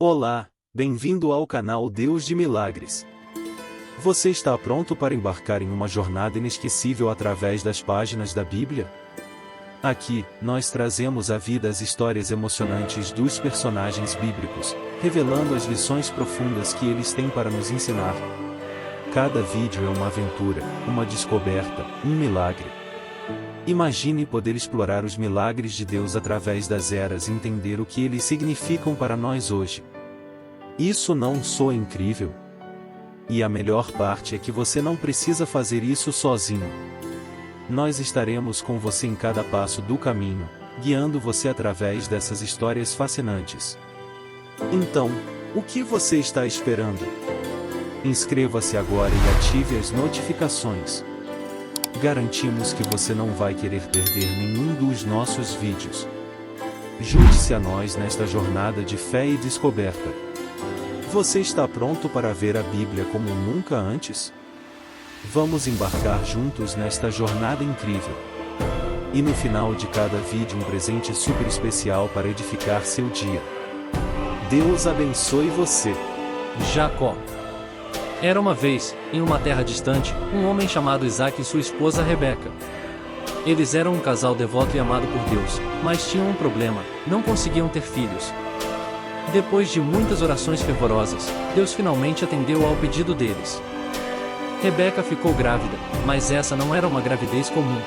Olá, bem-vindo ao canal Deus de Milagres. Você está pronto para embarcar em uma jornada inesquecível através das páginas da Bíblia? Aqui, nós trazemos à vida as histórias emocionantes dos personagens bíblicos, revelando as lições profundas que eles têm para nos ensinar. Cada vídeo é uma aventura, uma descoberta, um milagre. Imagine poder explorar os milagres de Deus através das eras e entender o que eles significam para nós hoje. Isso não soa incrível? E a melhor parte é que você não precisa fazer isso sozinho. Nós estaremos com você em cada passo do caminho, guiando você através dessas histórias fascinantes. Então, o que você está esperando? Inscreva-se agora e ative as notificações. Garantimos que você não vai querer perder nenhum dos nossos vídeos. Junte-se a nós nesta jornada de fé e descoberta. Você está pronto para ver a Bíblia como nunca antes? Vamos embarcar juntos nesta jornada incrível. E no final de cada vídeo um presente super especial para edificar seu dia. Deus abençoe você. Jacó. Era uma vez, em uma terra distante, um homem chamado Isaac e sua esposa Rebeca. Eles eram um casal devoto e amado por Deus, mas tinham um problema: não conseguiam ter filhos. Depois de muitas orações fervorosas, Deus finalmente atendeu ao pedido deles. Rebeca ficou grávida, mas essa não era uma gravidez comum.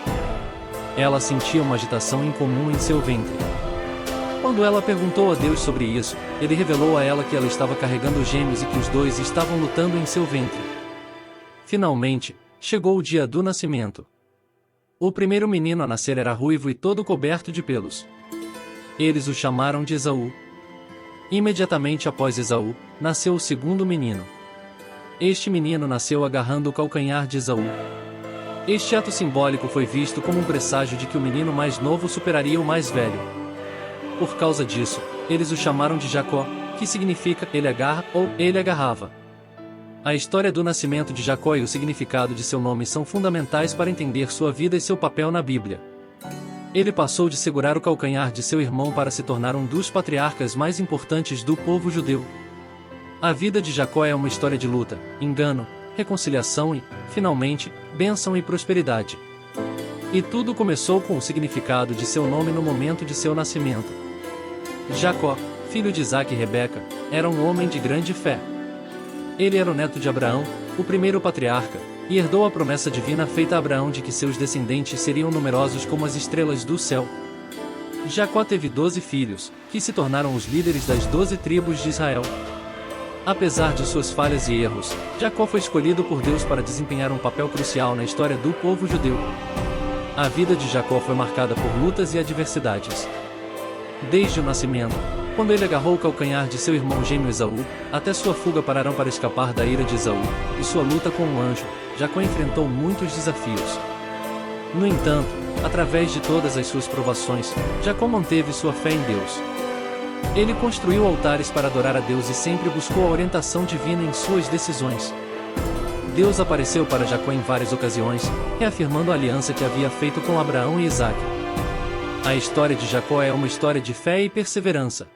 Ela sentia uma agitação incomum em seu ventre. Quando ela perguntou a Deus sobre isso, ele revelou a ela que ela estava carregando gêmeos e que os dois estavam lutando em seu ventre. Finalmente, chegou o dia do nascimento. O primeiro menino a nascer era ruivo e todo coberto de pelos. Eles o chamaram de Esaú. Imediatamente após Esaú, nasceu o segundo menino. Este menino nasceu agarrando o calcanhar de Esaú. Este ato simbólico foi visto como um presságio de que o menino mais novo superaria o mais velho. Por causa disso, eles o chamaram de Jacó, que significa ele agarra ou ele agarrava. A história do nascimento de Jacó e o significado de seu nome são fundamentais para entender sua vida e seu papel na Bíblia. Ele passou de segurar o calcanhar de seu irmão para se tornar um dos patriarcas mais importantes do povo judeu. A vida de Jacó é uma história de luta, engano, reconciliação e, finalmente, bênção e prosperidade. E tudo começou com o significado de seu nome no momento de seu nascimento. Jacó, filho de Isaac e Rebeca, era um homem de grande fé. Ele era o neto de Abraão, o primeiro patriarca, e herdou a promessa divina feita a Abraão de que seus descendentes seriam numerosos como as estrelas do céu. Jacó teve 12 filhos, que se tornaram os líderes das 12 tribos de Israel. Apesar de suas falhas e erros, Jacó foi escolhido por Deus para desempenhar um papel crucial na história do povo judeu. A vida de Jacó foi marcada por lutas e adversidades. Desde o nascimento, quando ele agarrou o calcanhar de seu irmão gêmeo Esaú, até sua fuga para Arã para escapar da ira de Esaú, e sua luta com o anjo, Jacó enfrentou muitos desafios. No entanto, através de todas as suas provações, Jacó manteve sua fé em Deus. Ele construiu altares para adorar a Deus e sempre buscou a orientação divina em suas decisões. Deus apareceu para Jacó em várias ocasiões, reafirmando a aliança que havia feito com Abraão e Isaac. A história de Jacó é uma história de fé e perseverança.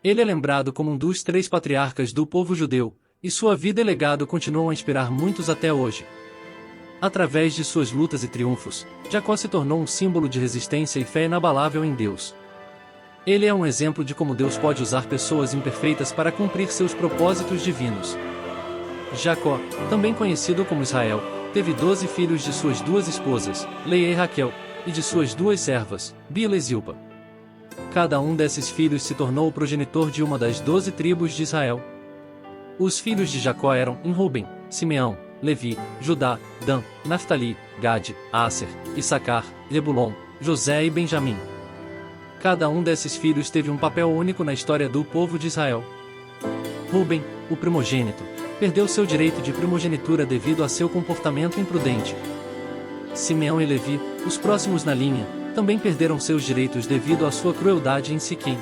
Ele é lembrado como um dos 3 patriarcas do povo judeu, e sua vida e legado continuam a inspirar muitos até hoje. Através de suas lutas e triunfos, Jacó se tornou um símbolo de resistência e fé inabalável em Deus. Ele é um exemplo de como Deus pode usar pessoas imperfeitas para cumprir seus propósitos divinos. Jacó, também conhecido como Israel, teve 12 filhos de suas 2 esposas, Leia e Raquel, e de suas 2 servas, Bila e Zilpa. Cada um desses filhos se tornou o progenitor de uma das 12 tribos de Israel. Os filhos de Jacó eram Rubem, Simeão, Levi, Judá, Dan, Naftali, Gade, Asser, Issacar, Zebulon, José e Benjamim. Cada um desses filhos teve um papel único na história do povo de Israel. Rubem, o primogênito, perdeu seu direito de primogenitura devido a seu comportamento imprudente. Simeão e Levi, os próximos na linha, também perderam seus direitos devido à sua crueldade em Siquém.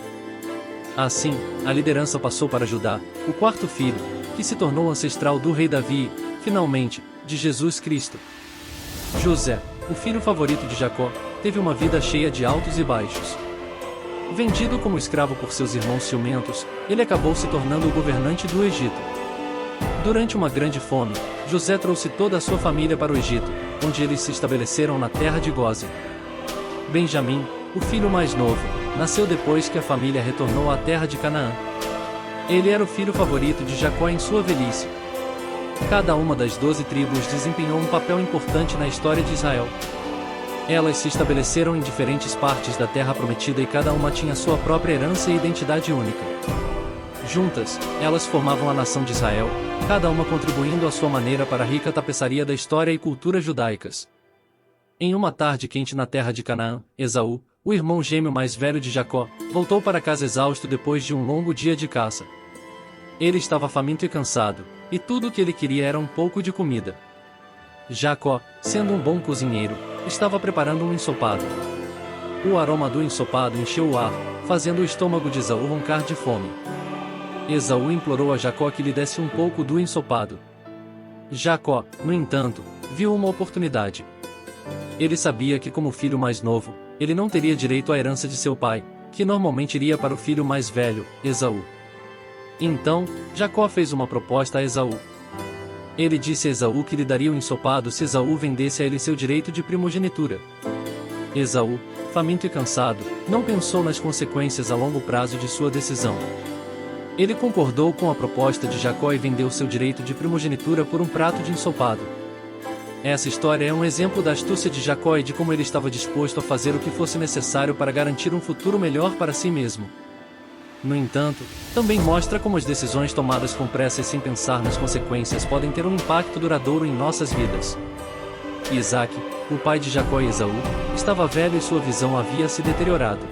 Assim, a liderança passou para Judá, o 4º filho, que se tornou ancestral do rei Davi e, finalmente, de Jesus Cristo. José, o filho favorito de Jacó, teve uma vida cheia de altos e baixos. Vendido como escravo por seus irmãos ciumentos, ele acabou se tornando o governante do Egito. Durante uma grande fome, José trouxe toda a sua família para o Egito, onde eles se estabeleceram na terra de Gósen. Benjamim, o filho mais novo, nasceu depois que a família retornou à terra de Canaã. Ele era o filho favorito de Jacó em sua velhice. Cada uma das 12 tribos desempenhou um papel importante na história de Israel. Elas se estabeleceram em diferentes partes da terra prometida e cada uma tinha sua própria herança e identidade única. Juntas, elas formavam a nação de Israel, cada uma contribuindo à sua maneira para a rica tapeçaria da história e cultura judaicas. Em uma tarde quente na terra de Canaã, Esaú, o irmão gêmeo mais velho de Jacó, voltou para casa exausto depois de um longo dia de caça. Ele estava faminto e cansado, e tudo o que ele queria era um pouco de comida. Jacó, sendo um bom cozinheiro, estava preparando um ensopado. O aroma do ensopado encheu o ar, fazendo o estômago de Esaú roncar de fome. Esaú implorou a Jacó que lhe desse um pouco do ensopado. Jacó, no entanto, viu uma oportunidade. Ele sabia que como filho mais novo, ele não teria direito à herança de seu pai, que normalmente iria para o filho mais velho, Esaú. Então, Jacó fez uma proposta a Esaú. Ele disse a Esaú que lhe daria o ensopado se Esaú vendesse a ele seu direito de primogenitura. Esaú, faminto e cansado, não pensou nas consequências a longo prazo de sua decisão. Ele concordou com a proposta de Jacó e vendeu seu direito de primogenitura por um prato de ensopado. Essa história é um exemplo da astúcia de Jacó e de como ele estava disposto a fazer o que fosse necessário para garantir um futuro melhor para si mesmo. No entanto, também mostra como as decisões tomadas com pressa e sem pensar nas consequências podem ter um impacto duradouro em nossas vidas. Isaque, o pai de Jacó e Esaú, estava velho e sua visão havia se deteriorado.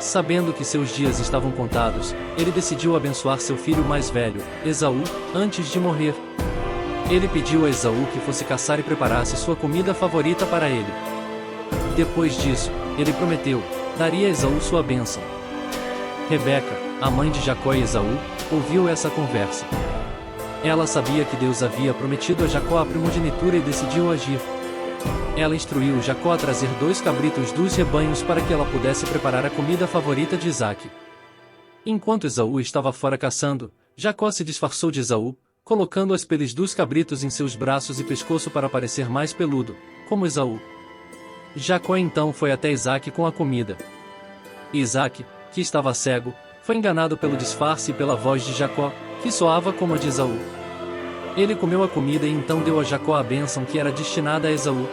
Sabendo que seus dias estavam contados, ele decidiu abençoar seu filho mais velho, Esaú, antes de morrer. Ele pediu a Esaú que fosse caçar e preparasse sua comida favorita para ele. Depois disso, ele prometeu, daria a Esaú sua bênção. Rebeca, a mãe de Jacó e Esaú, ouviu essa conversa. Ela sabia que Deus havia prometido a Jacó a primogenitura e decidiu agir. Ela instruiu Jacó a trazer 2 cabritos dos rebanhos para que ela pudesse preparar a comida favorita de Isaque. Enquanto Esaú estava fora caçando, Jacó se disfarçou de Esaú, colocando as peles dos cabritos em seus braços e pescoço para parecer mais peludo, como Esaú. Jacó então foi até Isaque com a comida. Isaque, que estava cego, foi enganado pelo disfarce e pela voz de Jacó, que soava como a de Esaú. Ele comeu a comida e então deu a Jacó a bênção que era destinada a Esaú.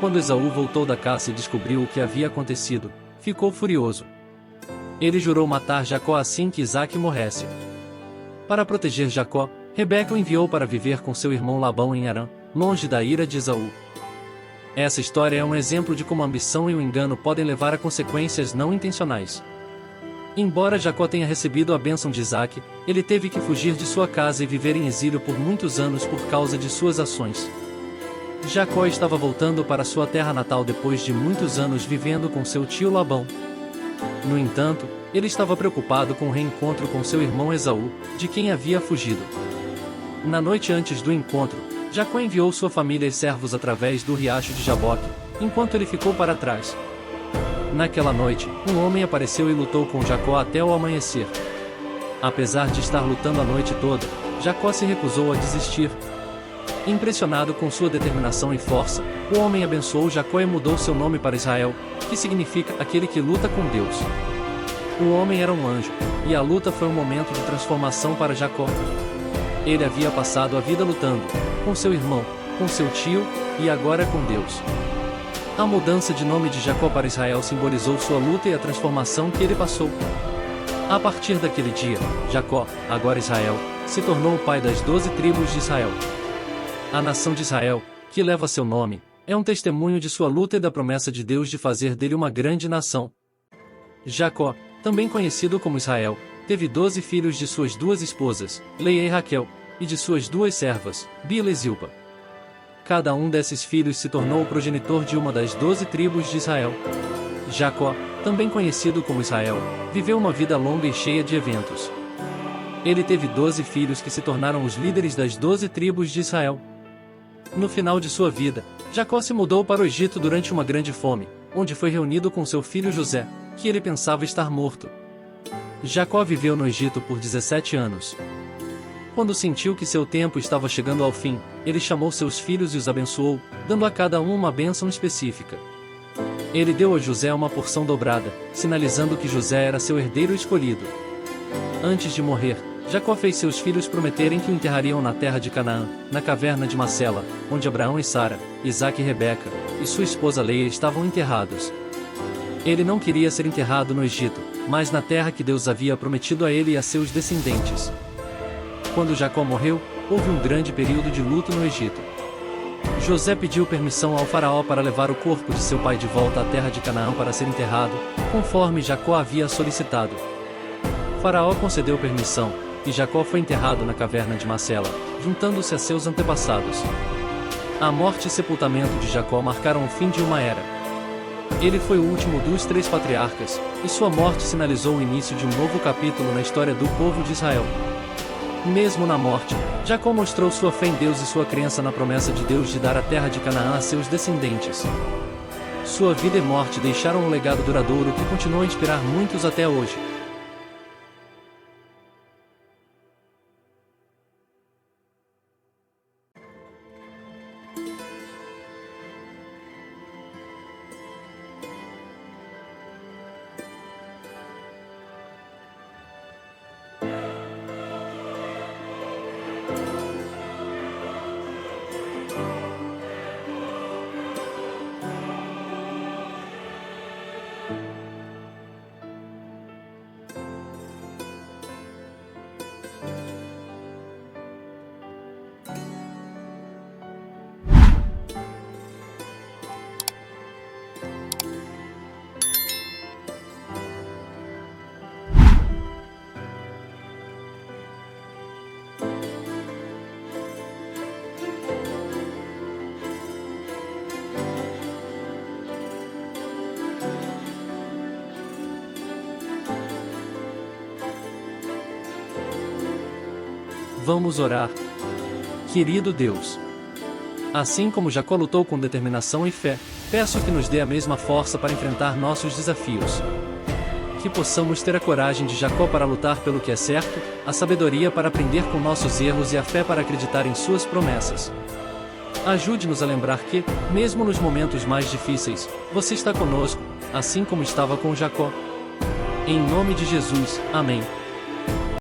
Quando Esaú voltou da caça e descobriu o que havia acontecido, ficou furioso. Ele jurou matar Jacó assim que Isaque morresse. Para proteger Jacó, Rebeca o enviou para viver com seu irmão Labão em Harã, longe da ira de Esaú. Essa história é um exemplo de como a ambição e o engano podem levar a consequências não intencionais. Embora Jacó tenha recebido a bênção de Isaque, ele teve que fugir de sua casa e viver em exílio por muitos anos por causa de suas ações. Jacó estava voltando para sua terra natal depois de muitos anos vivendo com seu tio Labão. No entanto, ele estava preocupado com o reencontro com seu irmão Esaú, de quem havia fugido. Na noite antes do encontro, Jacó enviou sua família e servos através do riacho de Jaboque, enquanto ele ficou para trás. Naquela noite, um homem apareceu e lutou com Jacó até o amanhecer. Apesar de estar lutando a noite toda, Jacó se recusou a desistir. Impressionado com sua determinação e força, o homem abençoou Jacó e mudou seu nome para Israel, que significa aquele que luta com Deus. O homem era um anjo, e a luta foi um momento de transformação para Jacó. Ele havia passado a vida lutando, com seu irmão, com seu tio, e agora com Deus. A mudança de nome de Jacó para Israel simbolizou sua luta e a transformação que ele passou. A partir daquele dia, Jacó, agora Israel, se tornou o pai das 12 tribos de Israel. A nação de Israel, que leva seu nome, é um testemunho de sua luta e da promessa de Deus de fazer dele uma grande nação. Jacó, também conhecido como Israel, teve 12 filhos de suas 2 esposas, Leia e Raquel, e de suas 2 servas, Bila e Zilpa. Cada um desses filhos se tornou o progenitor de uma das 12 tribos de Israel. Jacó, também conhecido como Israel, viveu uma vida longa e cheia de eventos. Ele teve 12 filhos que se tornaram os líderes das 12 tribos de Israel. No final de sua vida, Jacó se mudou para o Egito durante uma grande fome, onde foi reunido com seu filho José, que ele pensava estar morto. Jacó viveu no Egito por 17 anos. Quando sentiu que seu tempo estava chegando ao fim, ele chamou seus filhos e os abençoou, dando a cada um uma bênção específica. Ele deu a José uma porção dobrada, sinalizando que José era seu herdeiro escolhido. Antes de morrer, Jacó fez seus filhos prometerem que o enterrariam na terra de Canaã, na caverna de Macela, onde Abraão e Sara, Isaque e Rebeca, e sua esposa Leia estavam enterrados. Ele não queria ser enterrado no Egito, mas na terra que Deus havia prometido a ele e a seus descendentes. Quando Jacó morreu, houve um grande período de luto no Egito. José pediu permissão ao faraó para levar o corpo de seu pai de volta à terra de Canaã para ser enterrado, conforme Jacó havia solicitado. Faraó concedeu permissão, e Jacó foi enterrado na caverna de Macela, juntando-se a seus antepassados. A morte e sepultamento de Jacó marcaram o fim de uma era. Ele foi o último dos 3 patriarcas, e sua morte sinalizou o início de um novo capítulo na história do povo de Israel. Mesmo na morte, Jacó mostrou sua fé em Deus e sua crença na promessa de Deus de dar a terra de Canaã a seus descendentes. Sua vida e morte deixaram um legado duradouro que continua a inspirar muitos até hoje. Vamos orar. Querido Deus, assim como Jacó lutou com determinação e fé, peço que nos dê a mesma força para enfrentar nossos desafios. Que possamos ter a coragem de Jacó para lutar pelo que é certo, a sabedoria para aprender com nossos erros e a fé para acreditar em suas promessas. Ajude-nos a lembrar que, mesmo nos momentos mais difíceis, você está conosco, assim como estava com Jacó. Em nome de Jesus, amém.